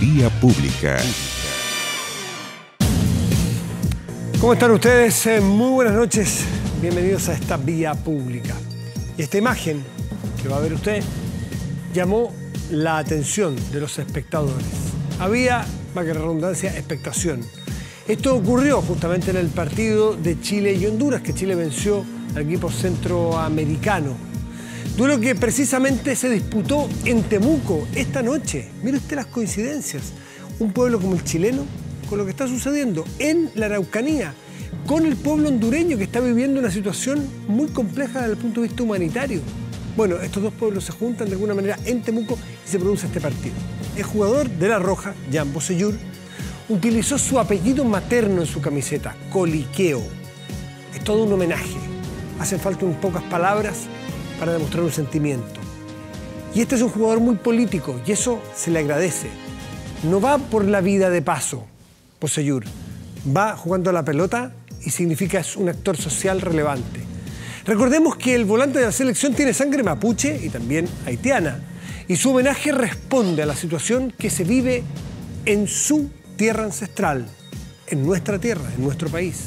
Vía Pública. ¿Cómo están ustedes? Muy buenas noches. Bienvenidos a esta Vía Pública. Y esta imagen que va a ver usted llamó la atención de los espectadores. Había, para que la redundancia, expectación. Esto ocurrió justamente en el partido de Chile y Honduras, que Chile venció al equipo centroamericano. Duelo que precisamente se disputó en Temuco esta noche. Mire usted las coincidencias. Un pueblo como el chileno, con lo que está sucediendo en la Araucanía, con el pueblo hondureño que está viviendo una situación muy compleja desde el punto de vista humanitario. Bueno, estos dos pueblos se juntan de alguna manera en Temuco y se produce este partido. El jugador de La Roja, Jan Bossellur, utilizó su apellido materno en su camiseta, Coliqueo. Es todo un homenaje. Hacen falta unas pocas palabras para demostrar un sentimiento. Y este es un jugador muy político y eso se le agradece. No va por la vida de paso, Bossellur. Va jugando a la pelota y significa es un actor social relevante. Recordemos que el volante de la selección tiene sangre mapuche y también haitiana. Y su homenaje responde a la situación que se vive en su tierra ancestral, en nuestra tierra, en nuestro país.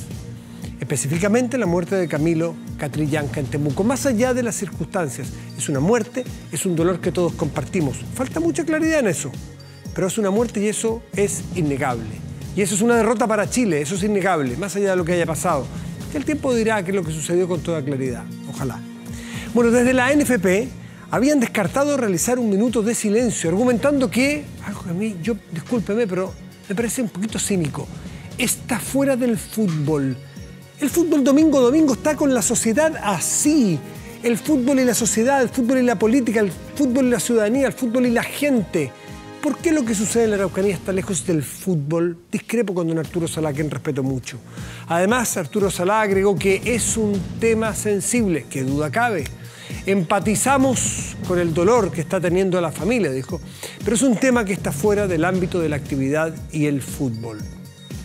Específicamente la muerte de Camilo Catrillanca en Temuco. Más allá de las circunstancias, es una muerte, es un dolor que todos compartimos. Falta mucha claridad en eso, pero es una muerte y eso es innegable. Y eso es una derrota para Chile, eso es innegable, más allá de lo que haya pasado. Que el tiempo dirá qué es lo que sucedió con toda claridad, ojalá. Bueno, desde la NFP habían descartado realizar un minuto de silencio, argumentando que, algo que a mí, discúlpeme, pero me parece un poquito cínico, está fuera del fútbol. El fútbol domingo a domingo está con la sociedad así. El fútbol y la sociedad, el fútbol y la política, el fútbol y la ciudadanía, el fútbol y la gente. ¿Por qué lo que sucede en la Araucanía está lejos del fútbol? Discrepo con don Arturo Salá, a quien respeto mucho. Además, Arturo Salá agregó que es un tema sensible, que duda cabe. Empatizamos con el dolor que está teniendo la familia, dijo, pero es un tema que está fuera del ámbito de la actividad y el fútbol.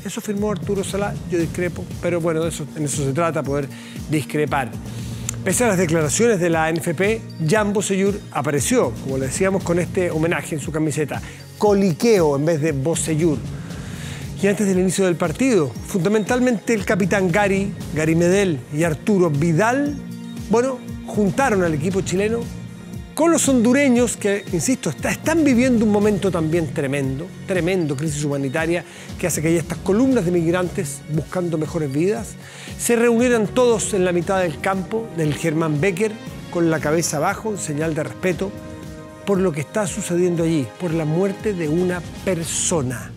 Eso firmó Arturo Salá, yo discrepo, pero bueno, en eso se trata, poder discrepar. Pese a las declaraciones de la NFP, Jan Bossellur apareció, como le decíamos, con este homenaje en su camiseta, Coliqueo en vez de Bossellur. Y antes del inicio del partido, fundamentalmente el capitán Gary Medel y Arturo Vidal, bueno, juntaron al equipo chileno con los hondureños que, insisto, están viviendo un momento también tremendo, crisis humanitaria, que hace que haya estas columnas de migrantes buscando mejores vidas. Se reunieron todos en la mitad del campo del Germán Becker, con la cabeza abajo, en señal de respeto, por lo que está sucediendo allí, por la muerte de una persona.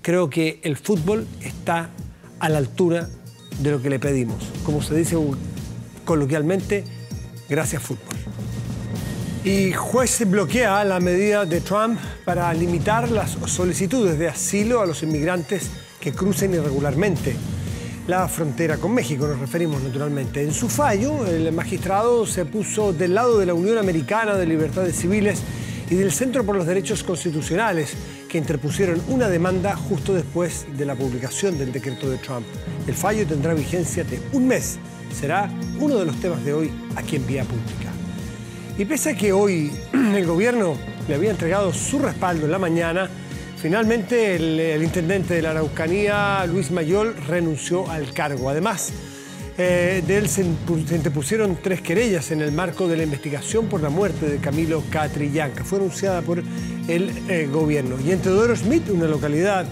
Creo que el fútbol está a la altura de lo que le pedimos. Como se dice coloquialmente, gracias fútbol. Y juez bloquea la medida de Trump para limitar las solicitudes de asilo a los inmigrantes que crucen irregularmente la frontera con México, nos referimos naturalmente. En su fallo, el magistrado se puso del lado de la Unión Americana de Libertades Civiles y del Centro por los Derechos Constitucionales, que interpusieron una demanda justo después de la publicación del decreto de Trump. El fallo tendrá vigencia de un mes. Será uno de los temas de hoy aquí en Vía Pública. Y pese a que hoy el gobierno le había entregado su respaldo en la mañana, finalmente el intendente de la Araucanía, Luis Mayol, renunció al cargo. Además, de él se interpusieron 3 querellas en el marco de la investigación por la muerte de Camilo Catrillanca. Fue anunciada por el gobierno. Y en Teodoro Smith, una localidad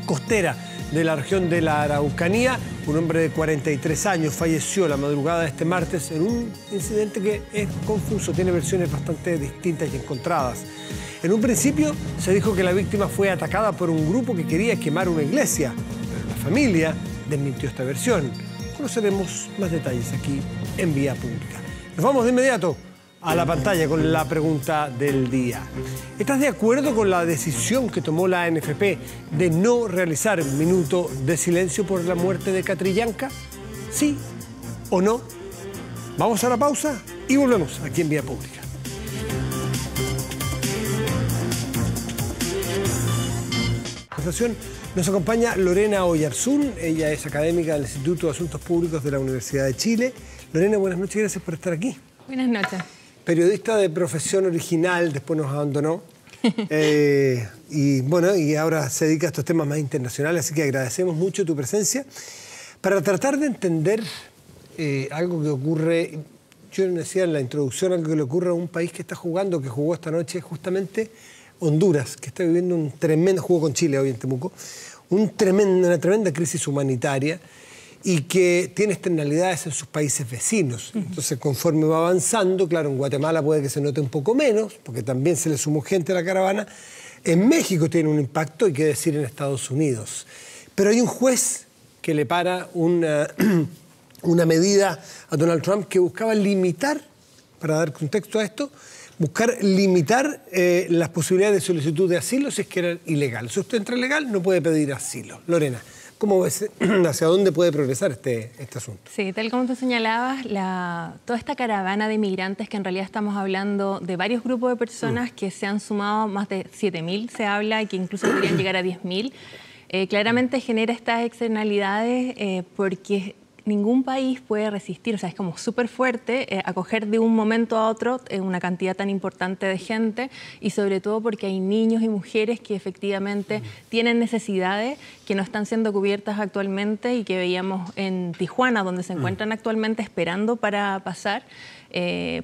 costera de la región de la Araucanía, un hombre de 43 años falleció la madrugada de este martes en un incidente que es confuso, tiene versiones bastante distintas y encontradas. En un principio se dijo que la víctima fue atacada por un grupo que quería quemar una iglesia, pero la familia desmintió esta versión. Conoceremos más detalles aquí en Vía Pública. Nos vamos de inmediato a la pantalla con la pregunta del día. ¿Estás de acuerdo con la decisión que tomó la NFP de no realizar un minuto de silencio por la muerte de Catrillanca? ¿Sí o no? Vamos a la pausa y volvemos aquí en Vía Pública. Nos acompaña Lorena Oyarzún, ella es académica del Instituto de Asuntos Públicos de la Universidad de Chile. Lorena, buenas noches, gracias por estar aquí. Buenas noches. Periodista de profesión original, después nos abandonó. Y bueno, y ahora se dedica a estos temas más internacionales, así que agradecemos mucho tu presencia para tratar de entender algo que ocurre. Yo decía en la introducción, algo que le ocurre a un país que está jugando, que jugó esta noche justamente Honduras, que está viviendo un tremendo juego con Chile hoy en Temuco, una tremenda crisis humanitaria y que tiene externalidades en sus países vecinos. Entonces, conforme va avanzando, claro, en Guatemala puede que se note un poco menos, porque también se le sumó gente a la caravana. En México tiene un impacto, hay que decir, en Estados Unidos. Pero hay un juez que le para una medida a Donald Trump que buscaba limitar, para dar contexto a esto, buscar limitar las posibilidades de solicitud de asilo si es que era ilegal. Si usted entra ilegal, no puede pedir asilo. Lorena, ¿cómo ves hacia dónde puede progresar este asunto? Sí, tal como tú señalabas, toda esta caravana de inmigrantes, que en realidad estamos hablando de varios grupos de personas que se han sumado, más de 7.000 se habla, y que incluso podrían llegar a 10.000, claramente genera estas externalidades porque ningún país puede resistir, o sea, es como súper fuerte acoger de un momento a otro una cantidad tan importante de gente, y sobre todo porque hay niños y mujeres que efectivamente tienen necesidades que no están siendo cubiertas actualmente y que veíamos en Tijuana, donde se encuentran actualmente esperando para pasar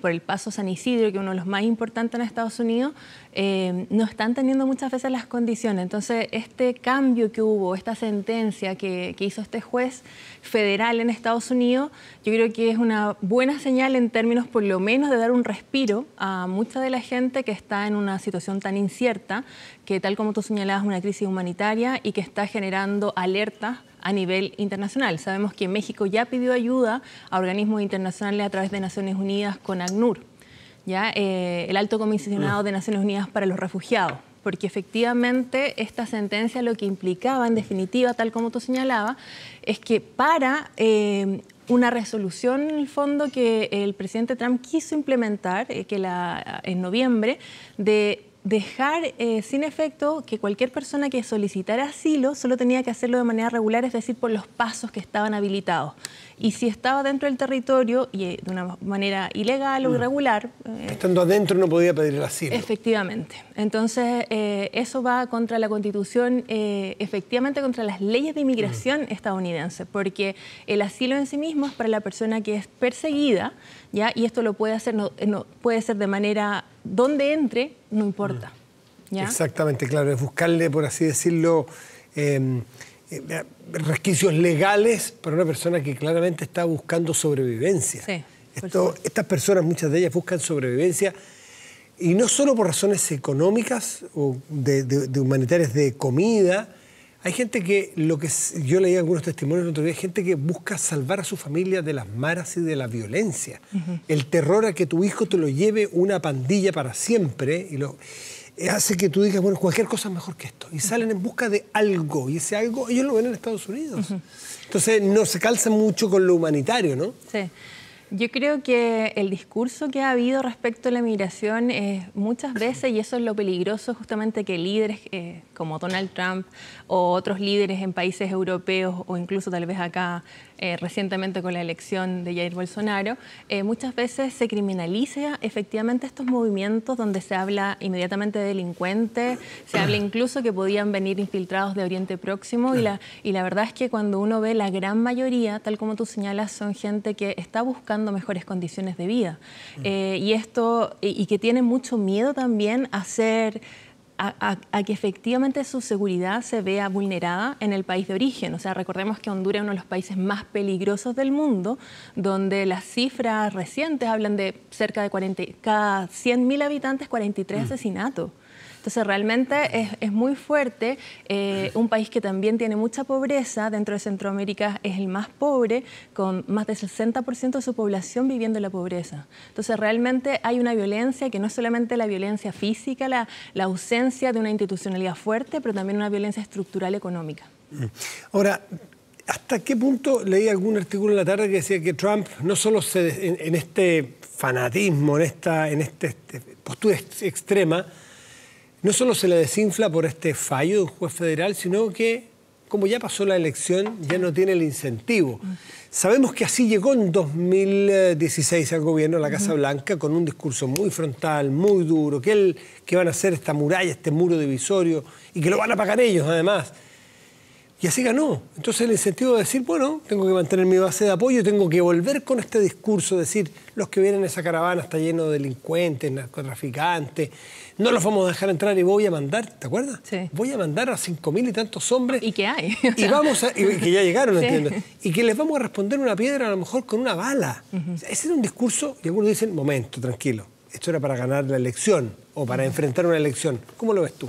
por el Paso San Isidro, que es uno de los más importantes en Estados Unidos, no están teniendo muchas veces las condiciones. Entonces, este cambio que hubo, esta sentencia que hizo este juez federal en Estados Unidos, yo creo que es una buena señal en términos, por lo menos, de dar un respiro a mucha de la gente que está en una situación tan incierta, que tal como tú señalabas, una crisis humanitaria y que está generando alertas a nivel internacional. Sabemos que México ya pidió ayuda a organismos internacionales a través de Naciones Unidas con ACNUR, ¿ya? El Alto Comisionado de Naciones Unidas para los Refugiados, porque efectivamente esta sentencia lo que implicaba, en definitiva, tal como tú señalabas, es que para una resolución, en el fondo, que el presidente Trump quiso implementar en noviembre, de dejar sin efecto que cualquier persona que solicitara asilo solo tenía que hacerlo de manera regular, es decir, por los pasos que estaban habilitados. Y si estaba dentro del territorio y de una manera ilegal o irregular... Estando adentro no podía pedir el asilo. Efectivamente. Entonces, eso va contra la Constitución, efectivamente contra las leyes de inmigración estadounidenses, porque el asilo en sí mismo es para la persona que es perseguida, ¿ya? Y esto lo puede hacer, no puede ser de manera... donde entre, no importa, ¿ya? Exactamente, claro, es buscarle, por así decirlo, resquicios legales para una persona que claramente está buscando sobrevivencia. Sí, estas personas, muchas de ellas, buscan sobrevivencia, y no solo por razones económicas o de humanitarias, de comida. Hay gente que, yo leí algunos testimonios el otro día, gente que busca salvar a su familia de las maras y de la violencia. El terror a que tu hijo te lo lleve una pandilla para siempre hace que tú digas, bueno, cualquier cosa es mejor que esto. Y salen en busca de algo, y ese algo ellos lo ven en Estados Unidos. Entonces no se calza mucho con lo humanitario, ¿no? Sí. Yo creo que el discurso que ha habido respecto a la migración muchas veces, y eso es lo peligroso, justamente, que líderes como Donald Trump o otros líderes en países europeos, o incluso tal vez acá recientemente con la elección de Jair Bolsonaro, muchas veces se criminaliza efectivamente estos movimientos donde se habla inmediatamente de delincuentes, se habla incluso que podían venir infiltrados de Oriente Próximo, y la verdad es que cuando uno ve, la gran mayoría, tal como tú señalas, son gente que está buscando mejores condiciones de vida, y que tiene mucho miedo también a que efectivamente su seguridad se vea vulnerada en el país de origen. O sea, recordemos que Honduras es uno de los países más peligrosos del mundo, donde las cifras recientes hablan de cerca de cada 100.000 habitantes, 43 asesinatos. Entonces, realmente es muy fuerte. Un país que también tiene mucha pobreza, dentro de Centroamérica es el más pobre, con más del 60% de su población viviendo en la pobreza. Entonces, realmente hay una violencia que no es solamente la violencia física, la ausencia de una institucionalidad fuerte, pero también una violencia estructural económica. Ahora, ¿hasta qué punto? Leí algún artículo en la tarde que decía que Trump no solo en este fanatismo, en esta postura extrema, no solo se le desinfla por este fallo de un juez federal, sino que como ya pasó la elección, ya no tiene el incentivo. Sabemos que así llegó en 2016 al gobierno, a la Casa Blanca, con un discurso muy frontal, muy duro, que van a hacer esta muralla, este muro divisorio, y que lo van a pagar ellos además. Y así ganó. Entonces el incentivo de decir, bueno, tengo que mantener mi base de apoyo, tengo que volver con este discurso, decir, los que vienen en esa caravana está lleno de delincuentes, narcotraficantes, no los vamos a dejar entrar y voy a mandar, ¿te acuerdas? Sí. Voy a mandar a 5.000 y tantos hombres. ¿Y qué hay? Y que ya llegaron, Sí. entiendo. Y que les vamos a responder una piedra a lo mejor con una bala. O sea, ese era un discurso, y algunos dicen, momento, tranquilo, esto era para ganar la elección o para enfrentar una elección. ¿Cómo lo ves tú?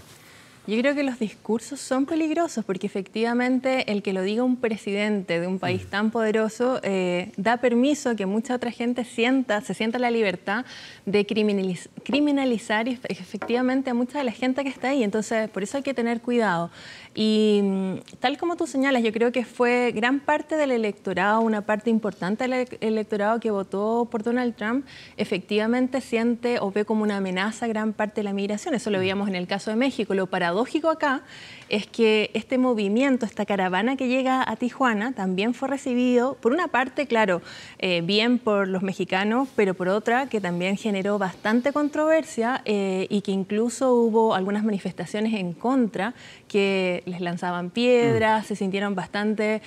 Yo creo que los discursos son peligrosos porque efectivamente el que lo diga un presidente de un país tan poderoso da permiso a que mucha otra gente se sienta la libertad de criminalizar efectivamente a mucha de la gente que está ahí. Entonces, por eso hay que tener cuidado. Y tal como tú señalas, yo creo que fue gran parte del electorado, una parte importante del electorado que votó por Donald Trump, efectivamente siente o ve como una amenaza gran parte de la migración. Eso lo veíamos en el caso de México. Lo paradójico acá es que este movimiento, esta caravana que llega a Tijuana, también fue recibido, por una parte, claro, bien por los mexicanos, pero por otra, que también generó bastante controversia y que incluso hubo algunas manifestaciones en contra, que les lanzaban piedras, se sintieron bastante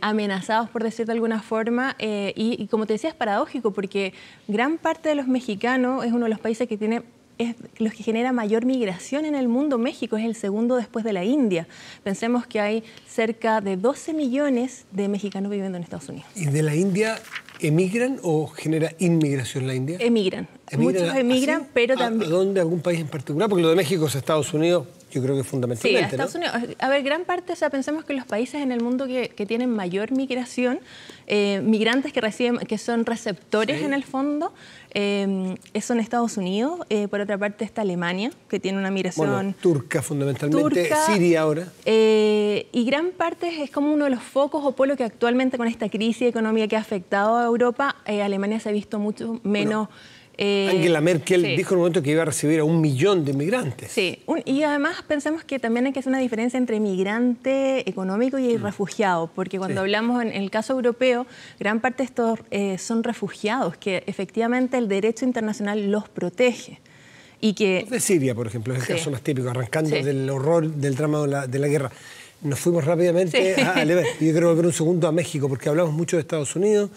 amenazados, por decir de alguna forma, y como te decía, es paradójico, porque gran parte de los mexicanos es uno de los países que tiene... es los que genera mayor migración en el mundo. México es el segundo después de la India. Pensemos que hay cerca de 12 millones de mexicanos viviendo en Estados Unidos. ¿Y de la India emigran o genera inmigración la India? Emigran. Muchos emigran, ¿así? pero también... ¿A dónde? ¿Algún país en particular? Porque lo de México es Estados Unidos, yo creo que fundamentalmente, Sí, a Estados Unidos. A ver, gran parte, o sea, pensemos que los países en el mundo que tienen mayor migración, migrantes que son receptores en el fondo, son Estados Unidos. Por otra parte está Alemania, que tiene una migración... Bueno, turca fundamentalmente, Siria ahora. Y gran parte es como uno de los focos o polos que actualmente con esta crisis económica que ha afectado a Europa, Alemania se ha visto mucho menos... Angela Merkel dijo en un momento que iba a recibir a 1 millón de inmigrantes. Sí, y además pensemos que también hay que hacer una diferencia entre migrante económico y refugiado, porque cuando hablamos en el caso europeo, gran parte de estos son refugiados, que efectivamente el derecho internacional los protege. Y que... De Siria, por ejemplo, es el caso más típico, arrancando del horror del drama de la guerra. Nos fuimos rápidamente a Alemania. Yo quiero volver un segundo a México, porque hablamos mucho de Estados Unidos,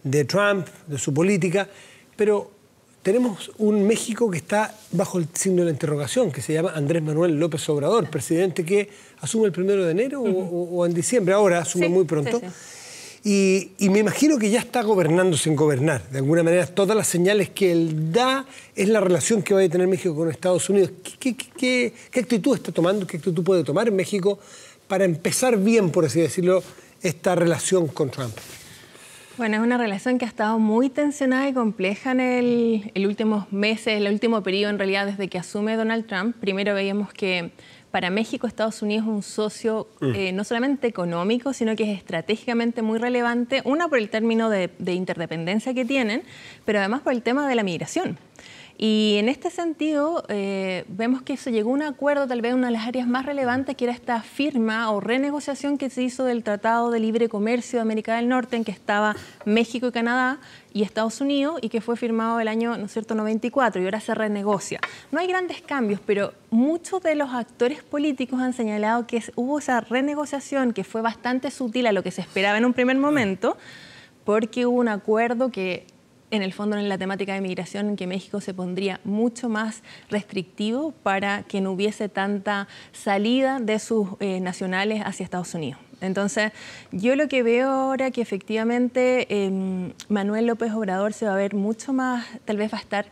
de Trump, de su política, pero... tenemos un México que está bajo el signo de la interrogación, que se llama Andrés Manuel López Obrador, presidente que asume el 1 de enero o en diciembre, ahora asume muy pronto. Y me imagino que ya está gobernando sin gobernar. De alguna manera, todas las señales que él da es la relación que va a tener México con Estados Unidos. ¿Qué actitud está tomando, qué actitud puede tomar México para empezar bien, por así decirlo, esta relación con Trump? Bueno, es una relación que ha estado muy tensionada y compleja en el últimos meses, el último periodo en realidad desde que asume Donald Trump. Primero veíamos que para México Estados Unidos es un socio no solamente económico, sino que es estratégicamente muy relevante, una por el término de interdependencia que tienen, pero además por el tema de la migración. Y en este sentido, vemos que se llegó a un acuerdo, tal vez una de las áreas más relevantes, que era esta firma o renegociación que se hizo del Tratado de Libre Comercio de América del Norte, en que estaba México y Canadá y Estados Unidos, y que fue firmado el año, ¿no es cierto?, 94, y ahora se renegocia. No hay grandes cambios, pero muchos de los actores políticos han señalado que hubo esa renegociación que fue bastante sutil a lo que se esperaba en un primer momento, porque hubo un acuerdo que... en el fondo en la temática de migración, en que México se pondría mucho más restrictivo para que no hubiese tanta salida de sus nacionales hacia Estados Unidos. Entonces, yo lo que veo ahora que efectivamente Manuel López Obrador se va a ver mucho más, tal vez va a estar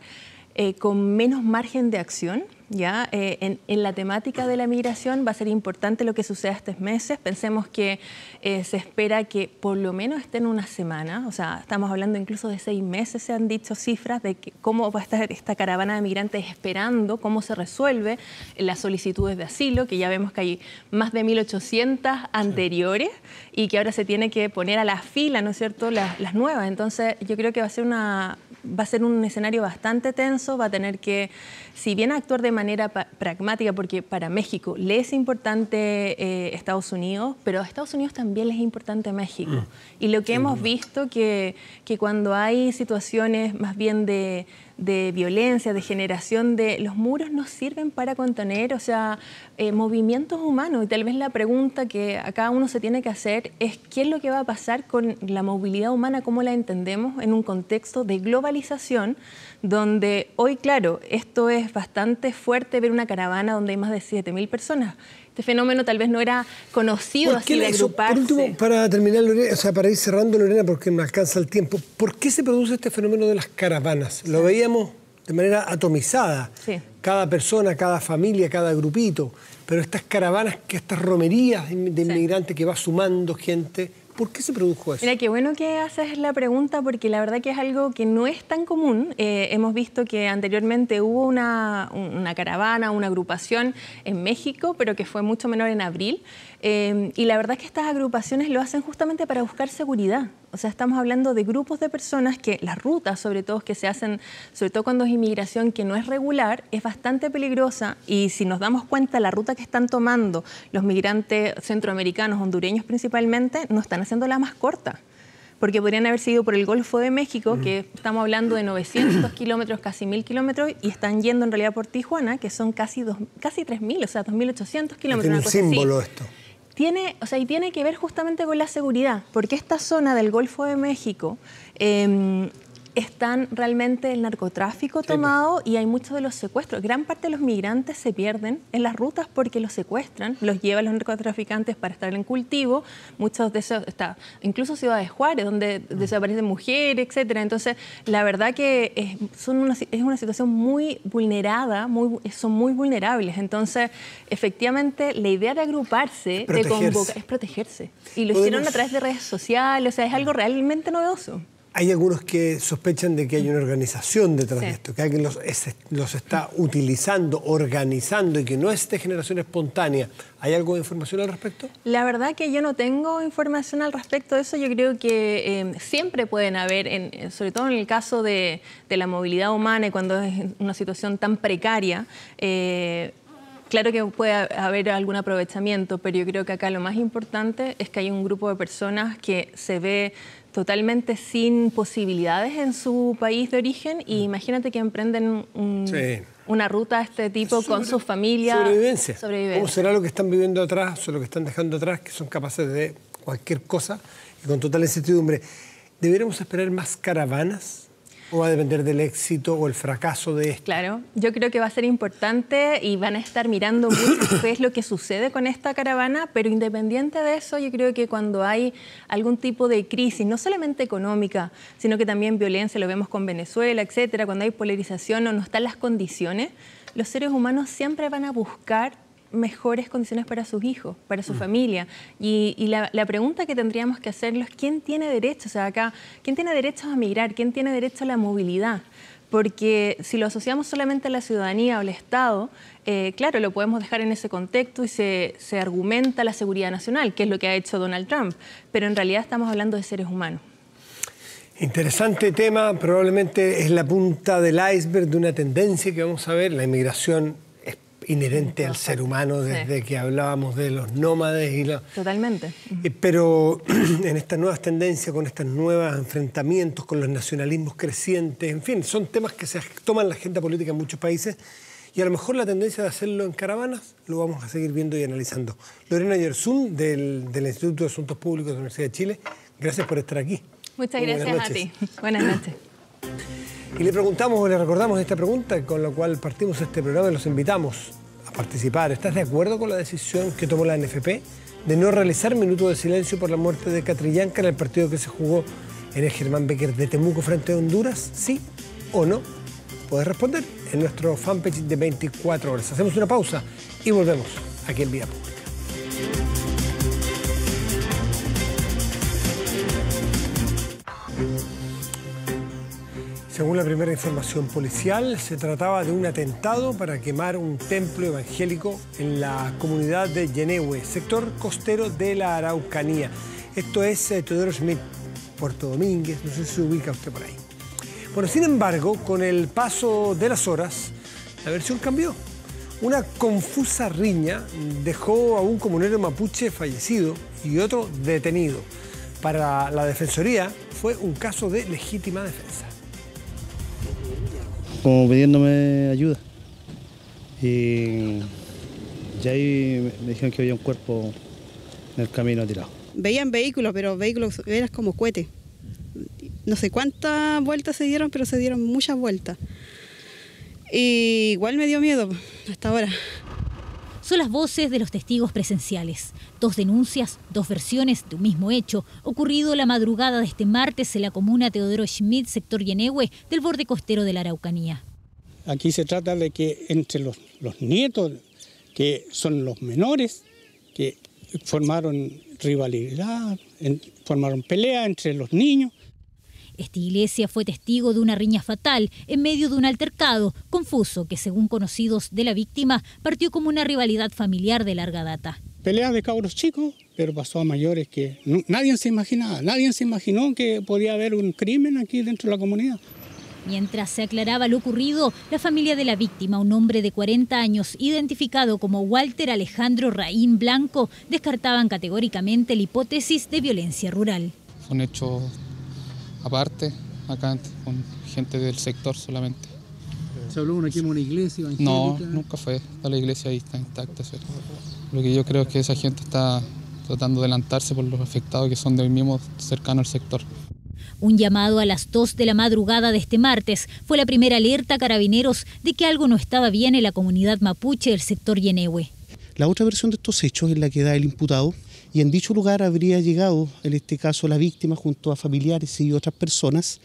con menos margen de acción, ¿ya? En la temática de la migración va a ser importante lo que suceda estos meses. Pensemos que se espera que por lo menos estén una semana, o sea, estamos hablando incluso de 6 meses, se han dicho cifras de cómo va a estar esta caravana de migrantes esperando, cómo se resuelve las solicitudes de asilo, que ya vemos que hay más de 1.800 anteriores y que ahora se tiene que poner a la fila, ¿no es cierto?, las nuevas. Entonces, yo creo que va a ser va a ser un escenario bastante tenso, va a tener que, si bien actuar de manera pragmática, porque para México le es importante Estados Unidos, pero a Estados Unidos también les es importante México. Y lo que hemos visto que cuando hay situaciones más bien de violencia, de generación los muros no sirven para contener, o sea, movimientos humanos. Y tal vez la pregunta que acá uno se tiene que hacer es qué es lo que va a pasar con la movilidad humana, cómo la entendemos en un contexto de globalización, donde hoy, claro, esto es bastante fuerte ver una caravana donde hay más de 7.000 personas. Este fenómeno tal vez no era conocido así de agruparse. Por último, para terminar, Lorena, o sea, para ir cerrando, Lorena, porque me alcanza el tiempo, ¿por qué se produce este fenómeno de las caravanas? Lo veíamos de manera atomizada, sí. Cada persona, cada familia, cada grupito, pero estas caravanas, estas romerías de inmigrantes que va sumando gente, ¿por qué se produjo eso? Mira, qué bueno que haces la pregunta, porque la verdad que es algo que no es tan común. Hemos visto que anteriormente hubo una caravana, una agrupación en México, pero que fue mucho menor en abril. Y la verdad es que estas agrupaciones lo hacen justamente para buscar seguridad. O sea, estamos hablando de grupos de personas que las rutas, sobre todo, que se hacen, sobre todo cuando es inmigración que no es regular, es bastante peligrosa. Y si nos damos cuenta, la ruta que están tomando los migrantes centroamericanos, hondureños principalmente, no están haciendo la más corta. Porque podrían haber sido por el Golfo de México, que estamos hablando de 900 kilómetros, casi 1.000 kilómetros, y están yendo en realidad por Tijuana, que son casi 3.000, o sea, 2.800 kilómetros. Tiene un símbolo esto. Y tiene que ver justamente con la seguridad, porque esta zona del Golfo de México están realmente el narcotráfico tomado y hay muchos de los secuestros. Gran parte de los migrantes se pierden en las rutas porque los secuestran, los llevan los narcotraficantes para estar en cultivo. Muchos de esos, incluso Ciudad de Juárez, donde desaparecen mujeres, etcétera. Entonces, la verdad que es una situación muy vulnerada, son muy vulnerables. Entonces, efectivamente, la idea de agruparse, de convocar, es protegerse. Y lo hicieron a través de redes sociales, o sea, es algo realmente novedoso. Hay algunos que sospechan de que hay una organización detrás de esto, que alguien los está utilizando, organizando y que no es de generación espontánea. ¿Hay algo de información al respecto? La verdad que yo no tengo información al respecto de eso. Yo creo que siempre pueden haber, sobre todo en el caso de la movilidad humana y cuando es una situación tan precaria, claro que puede haber algún aprovechamiento, pero yo creo que acá lo más importante es que hay un grupo de personas que se ve totalmente sin posibilidades en su país de origen y imagínate que emprenden una ruta de este tipo con sus familias. Sobrevivencia. ¿Cómo será lo que están viviendo atrás o lo que están dejando atrás, que son capaces de cualquier cosa y con total incertidumbre? ¿Deberíamos esperar más caravanas? ¿O va a depender del éxito o el fracaso de esto? Claro, yo creo que va a ser importante y van a estar mirando mucho qué es lo que sucede con esta caravana, pero independiente de eso, yo creo que cuando hay algún tipo de crisis, no solamente económica, sino que también violencia, lo vemos con Venezuela, etcétera, cuando hay polarización o no están las condiciones, los seres humanos siempre van a buscar mejores condiciones para sus hijos, para su familia. Y la pregunta que tendríamos que hacerlo es ¿quién tiene derecho? O sea, acá, ¿quién tiene derecho a migrar? ¿Quién tiene derecho a la movilidad? Porque si lo asociamos solamente a la ciudadanía o al Estado, claro, lo podemos dejar en ese contexto y se argumenta la seguridad nacional, que es lo que ha hecho Donald Trump. Pero en realidad estamos hablando de seres humanos. Interesante tema, probablemente es la punta del iceberg de una tendencia que vamos a ver, la inmigración inherente al ser humano desde que hablábamos de los nómades. Totalmente. Pero en estas nuevas tendencias, con estos nuevos enfrentamientos, con los nacionalismos crecientes, en fin, son temas que se toman la agenda política en muchos países y a lo mejor la tendencia de hacerlo en caravanas lo vamos a seguir viendo y analizando. Lorena Yersun, del Instituto de Asuntos Públicos de la Universidad de Chile, gracias por estar aquí. Muchas gracias a ti. Buenas noches. Y le preguntamos o le recordamos esta pregunta con la cual partimos este programa y los invitamos a participar. ¿Estás de acuerdo con la decisión que tomó la NFP de no realizar minuto de silencio por la muerte de Catrillanca en el partido que se jugó en el Germán Becker de Temuco frente a Honduras? ¿Sí o no? Puedes responder en nuestro fanpage de 24 horas. Hacemos una pausa y volvemos aquí en Vía Pública. Según la primera información policial, se trataba de un atentado para quemar un templo evangélico en la comunidad de Yenehue, sector costero de la Araucanía. Esto es Teodoro Schmidt, Puerto Domínguez, no sé si se ubica usted por ahí. Bueno, sin embargo, con el paso de las horas, la versión cambió. Una confusa riña dejó a un comunero mapuche fallecido y otro detenido. Para la Defensoría fue un caso de legítima defensa. Como pidiéndome ayuda. Y ahí me dijeron que había un cuerpo en el camino tirado. Veían vehículos, pero vehículos eran como cohetes. No sé cuántas vueltas se dieron, pero se dieron muchas vueltas. Y igual me dio miedo hasta ahora. Son las voces de los testigos presenciales. 2 denuncias, 2 versiones de un mismo hecho, ocurrido la madrugada de este martes en la comuna Teodoro Schmidt, sector Yenehue, del borde costero de la Araucanía. Aquí se trata de que entre los nietos, que son los menores, que formaron rivalidad, formaron pelea entre los niños. Esta iglesia fue testigo de una riña fatal en medio de un altercado confuso que, según conocidos de la víctima, partió como una rivalidad familiar de larga data. Pelea de cabros chicos, pero pasó a mayores que nadie se imaginaba. Nadie se imaginó que podía haber un crimen aquí dentro de la comunidad. Mientras se aclaraba lo ocurrido, la familia de la víctima, un hombre de 40 años, identificado como Walter Alejandro Raín Blanco, descartaban categóricamente la hipótesis de violencia rural. Son hechos aparte, acá con gente del sector solamente. ¿Se habló de una quema en una iglesia evangélica? No, nunca fue. La iglesia ahí está intacta, ¿cierto? Lo que yo creo es que esa gente está tratando de adelantarse por los afectados que son del mismo cercano al sector. Un llamado a las 2 de la madrugada de este martes fue la primera alerta a Carabineros de que algo no estaba bien en la comunidad mapuche del sector Yenehue. La otra versión de estos hechos es la que da el imputado, y en dicho lugar habría llegado, en este caso, la víctima junto a familiares y otras personas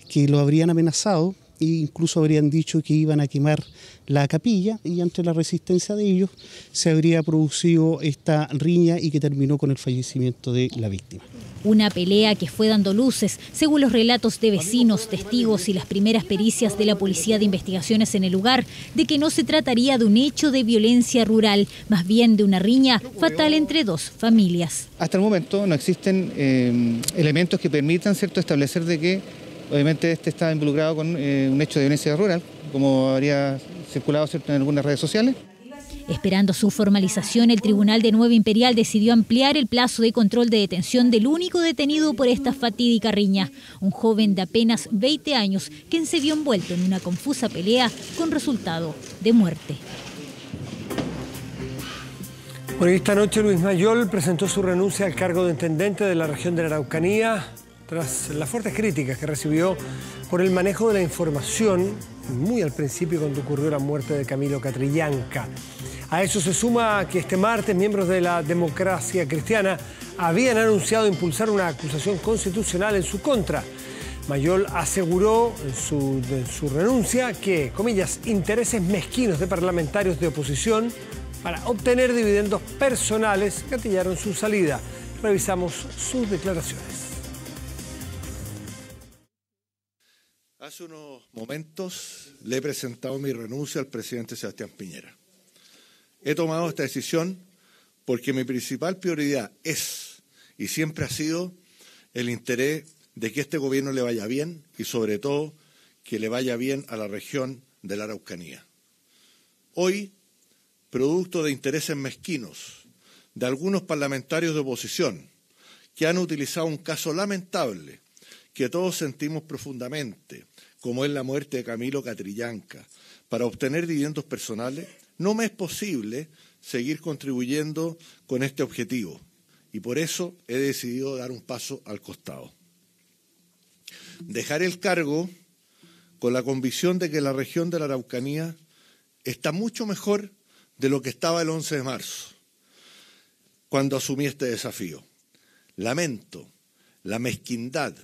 que lo habrían amenazado e incluso habrían dicho que iban a quemar la capilla, y ante la resistencia de ellos se habría producido esta riña y que terminó con el fallecimiento de la víctima. Una pelea que fue dando luces, según los relatos de vecinos, testigos y las primeras pericias de la Policía de Investigaciones en el lugar, de que no se trataría de un hecho de violencia rural, más bien de una riña fatal entre 2 familias. Hasta el momento no existen elementos que permitan, ¿cierto?, establecer de que obviamente este está involucrado con un hecho de violencia rural, como habría circulado, ¿cierto?, en algunas redes sociales. Esperando su formalización, el Tribunal de Nueva Imperial decidió ampliar el plazo de control de detención del único detenido por esta fatídica riña, un joven de apenas 20 años, quien se vio envuelto en una confusa pelea con resultado de muerte. Bueno, esta noche Luis Mayol presentó su renuncia al cargo de intendente de la región de la Araucanía tras las fuertes críticas que recibió por el manejo de la información muy al principio cuando ocurrió la muerte de Camilo Catrillanca. A eso se suma que este martes miembros de la Democracia Cristiana habían anunciado impulsar una acusación constitucional en su contra. Mayol aseguró en su renuncia que, comillas, intereses mezquinos de parlamentarios de oposición para obtener dividendos personales gatillaron su salida. Revisamos sus declaraciones. Hace unos momentos le he presentado mi renuncia al presidente Sebastián Piñera. He tomado esta decisión porque mi principal prioridad es y siempre ha sido el interés de que este gobierno le vaya bien y sobre todo que le vaya bien a la región de la Araucanía. Hoy, producto de intereses mezquinos de algunos parlamentarios de oposición que han utilizado un caso lamentable que todos sentimos profundamente, como es la muerte de Camilo Catrillanca, para obtener dividendos personales, no me es posible seguir contribuyendo con este objetivo y por eso he decidido dar un paso al costado. Dejar el cargo con la convicción de que la región de la Araucanía está mucho mejor de lo que estaba el 11 de marzo, cuando asumí este desafío. Lamento la mezquindad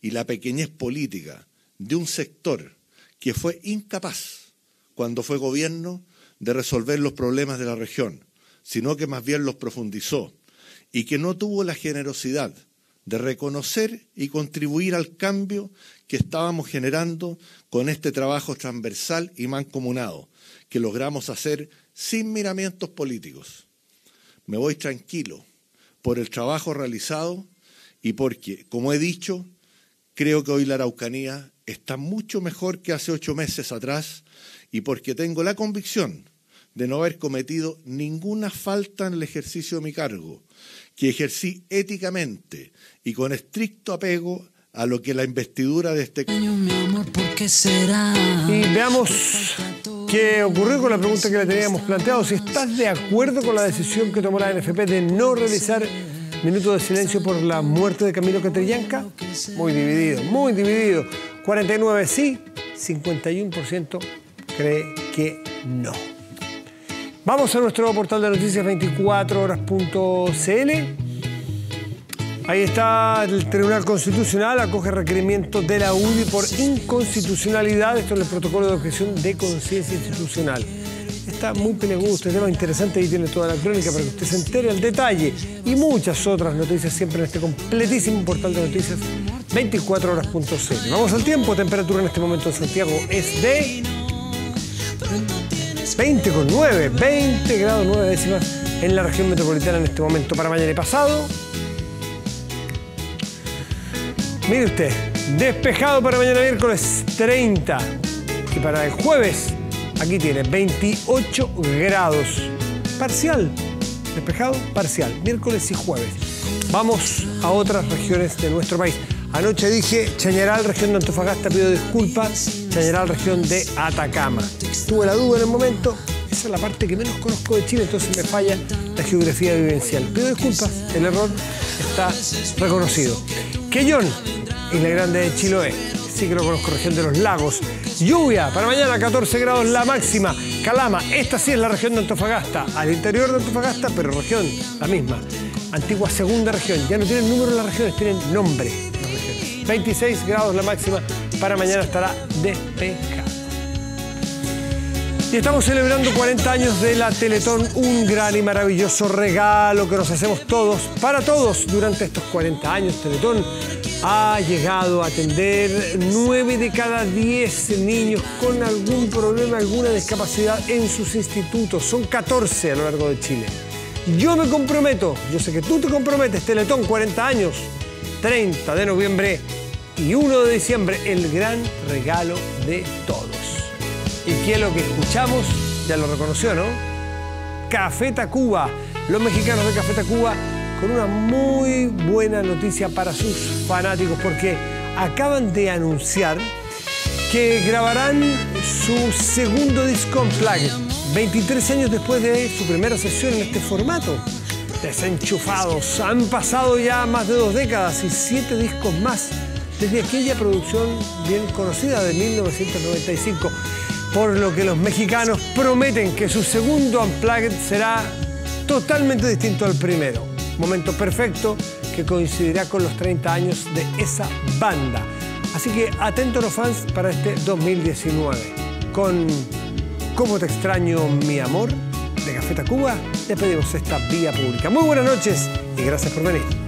y la pequeñez política de un sector que fue incapaz, cuando fue gobierno, de resolver los problemas de la región, sino que más bien los profundizó y que no tuvo la generosidad de reconocer y contribuir al cambio que estábamos generando con este trabajo transversal y mancomunado, que logramos hacer sin miramientos políticos. Me voy tranquilo por el trabajo realizado y porque, como he dicho, creo que hoy la Araucanía está mucho mejor que hace 8 meses atrás y porque tengo la convicción de no haber cometido ninguna falta en el ejercicio de mi cargo, que ejercí éticamente y con estricto apego a lo que la investidura de este... Y veamos qué ocurrió con la pregunta que le teníamos planteado. Si estás de acuerdo con la decisión que tomó la NFP de no realizar minuto de silencio por la muerte de Camilo Catrillanca. Muy dividido, muy dividido. 49 sí, 51% cree que no. Vamos a nuestro portal de noticias 24horas.cl. Ahí está, el Tribunal Constitucional acoge requerimiento de la UDI por inconstitucionalidad. Esto es el protocolo de objeción de conciencia institucional. Está muy peleagudo, este tema interesante, ahí tiene toda la crónica para que usted se entere al detalle. Y muchas otras noticias siempre en este completísimo portal de noticias 24horas.cl. Vamos al tiempo, temperatura en este momento en Santiago es de 20,9, 20 grados 9 décimas en la región metropolitana en este momento. Para mañana y pasado, mire usted, despejado para mañana miércoles 30 y para el jueves aquí tiene 28 grados. Parcial, despejado, parcial, miércoles y jueves. Vamos a otras regiones de nuestro país. Anoche dije Chañaral, región de Antofagasta, pido disculpas. Chañaral, región de Atacama. Tuve la duda en el momento, esa es la parte que menos conozco de Chile, entonces me falla la geografía vivencial. Pido disculpas, el error está reconocido. Quellón, Isla Grande de Chiloé, sí que lo conozco, región de los lagos. Lluvia, para mañana 14 grados la máxima. Calama, esta sí es la región de Antofagasta, al interior de Antofagasta, pero región la misma. Antigua segunda región, ya no tienen número las regiones, tienen nombre las regiones. 26 grados la máxima, para mañana estará despejado. Y estamos celebrando 40 años de la Teletón, un gran y maravilloso regalo que nos hacemos todos, para todos, durante estos 40 años. Teletón ha llegado a atender 9 de cada 10 niños con algún problema, alguna discapacidad en sus institutos. Son 14 a lo largo de Chile. Yo me comprometo, yo sé que tú te comprometes, Teletón, 40 años, 30 de noviembre y 1 de diciembre, el gran regalo de todos. ¿Y qué es lo que escuchamos? Ya lo reconoció, ¿no? Café Tacuba. Los mexicanos de Café Tacuba con una muy buena noticia para sus fanáticos, porque acaban de anunciar que grabarán su segundo disco Unplugged, 23 años después de su primera sesión en este formato. Desenchufados. Han pasado ya más de 2 décadas y 7 discos más desde aquella producción bien conocida de 1995. Por lo que los mexicanos prometen que su segundo Unplugged será totalmente distinto al primero. Momento perfecto que coincidirá con los 30 años de esa banda. Así que atentos los fans para este 2019. Con ¿Cómo te extraño, mi amor? De Café Tacuba, despedimos esta vía pública. Muy buenas noches y gracias por venir.